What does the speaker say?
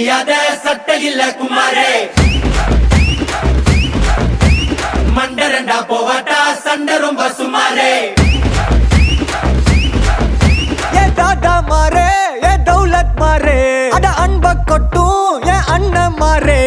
கிழியாத சட்டை இல்ல குமாரே மண்டரண்டா போவாட்டா சண்டை ரொம்ப சுமாரே ஏ டாடா மாறே ஏ தௌலத் மாறே அட அன்ப கொட்டும் ஏ அண்ணன் மாறே